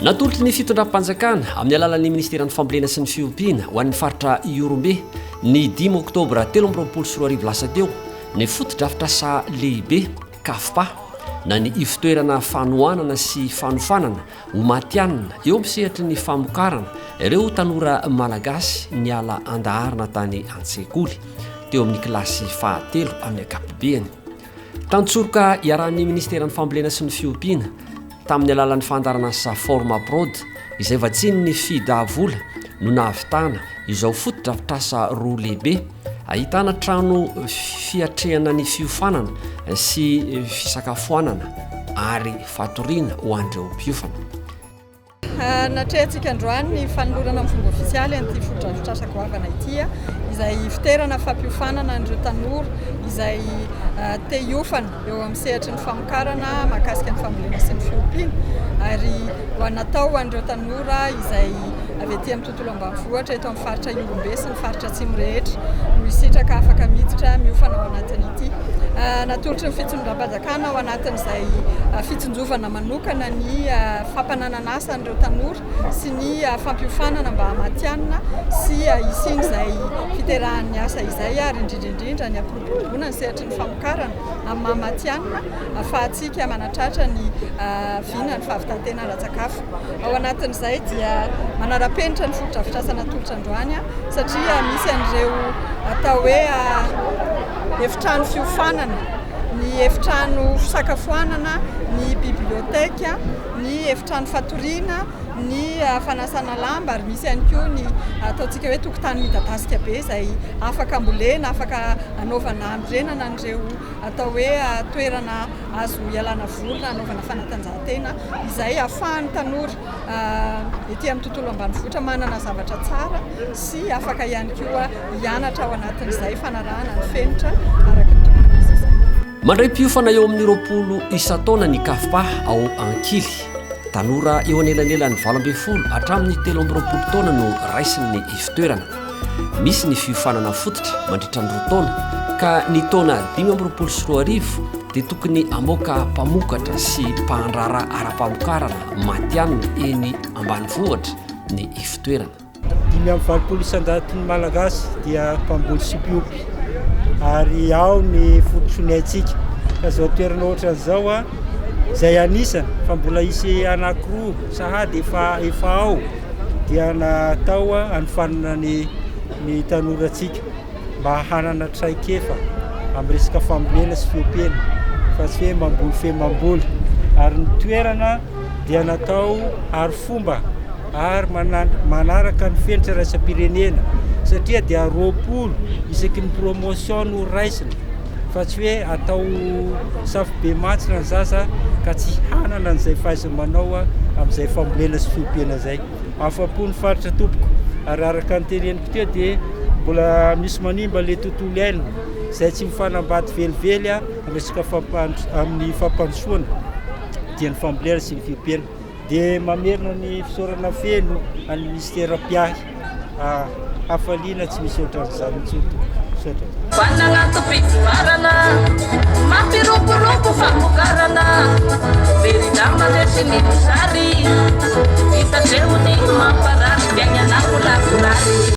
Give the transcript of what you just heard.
Natolotry ny fitondram-panjakana amin'ny alalan'ny ministeran'ny fambolena sy ny fiompiana ho an'ny faritra Iorombe ny 5 oktobra 2024 lasa teo ny fotodrafitrasa lehibe KAFPA na ny ivitoerana fanohanana sy fanofanana ho matianina eo ampisehitry ny famokarana ireo tanora malagasy ny ala andaharina tany an-tsekoly teo amin'ny kilasy fahatelo amin'ny ankapobeny. Tantsoroka iarahan'ny ministeran'ny fambolena sy ny fiompiana tamin'ny alalan'ny fandarana sa forma prod izay vatsiny ny fidavola no nahavitana izao fotodrafitrasa roa lehibe ahitana trano fiatrehana ny fiofanana sy fisakafoanana ary fatoriana ho an'ireo mpiofana. Natrehantsika androany ny fanolorana amin'ny fomba ofisialy an'ity fotodrafitrasa goavana ity izay fitoerana fampiofanana an'ireo tanora izay te hiofana eo amin'ny sehatry ny famokarana mahakasika ny fambolena sy ny fiompiana ary ho natao an'ireo tanora izay avy aty amin'ny tontolo ambanivohitra eto amin'ny faritra Iorombe sy ny faritra Atsimo rehetra no hisitraka afaka miditra miofana ao anatin'ity. Natolotry ny fitondram-panjakana ao anatin'izay fitsinjovana manokana ny fampananana asa an'ireo tanora sy ny fampiofanana mba hamatianina sy isiny izay fiterahan'ny asa izay ary indrindrindrindra ny ampiroboroboana ny sehatry ny famokarana amin'ny mahamatianina ahafahantsika manatratra ny vina ny fahavitantena ara-tsakafo. Ao anatin'izay dia manara-penitra ny fotodrafitrasa natolotry androany satria misy an'ireo atao hoe efitrano fiofanana, ny efitrano fisakafoanana, ny biblioteka, ny efitrano fatoriana, ny fanasana lamba ary misy ihany koa ny ataontsika hoe tokotany midadasika be izay afaka ambolena, afaka anaovana andrenana an'ireo atao hoe toerana azo ialana voly na anaovana fanatanjahantena izay ahafahan'ny tanora ety amin'ny tontolo ambanivohitra manana zavatra tsara sy afaka ihany koa hianatra ao anatin'izay fanarahana ny fenitra araka ny tokony izay. Mandray mpiofana eo amin'ny 20 isa-taona ny KAFPA ao Ankily. Tanora eo anelanelan'ny 20 hatramin'ny 13 taona no raisin'ny ivitoerana. Misy ny fiofanana fototra mandritra ny 2 taona ka ny taona 2024 dia tokony amoaka mpamokatra sy mpandrara ara-pamokarana matianina eny ambanivohitra ny ivitoerana. 520 isan-datin'ny malagasy dia mpamboly sy mpiompy ary ao ny fototsonay-tsika ka zao toerana ohatran'izao izay anisany fa mbola isy anankiroa sahady efa ao dia natao hanofanana ny tanorantsika mba hanana traikefa amin'ny resaka fambolena sy fiompiana fa tsy hoe mamboly fe-mamboly ary ny toerana dia natao ary fomba ary manaraka ny fenitra raisam-pirenena satria dia 20 isaky ny promotion no raisina fa tsy hoe atao safy be matsina ny zaza ka tsy hanana an'izay fahaiza-manao amin'izay fambolena sy fiompiana zay. Afa-po ny faritra tompoko ary araka ny teneniko teo dia mbola misy manimba le tontolo iainana izay tsy mifanambady velively resaka amin'ny fampandrosoana dia ny fambolena sy ny fiompiana dia mamerina ny fisaorana feno an'ny ministera piahy hafaliana tsy misy ohatran'izany mitsotoko. Panangatopivarana mampiroborobo famokarana veridama lesiny sary hitatreony mamparary fiainana kolakorary.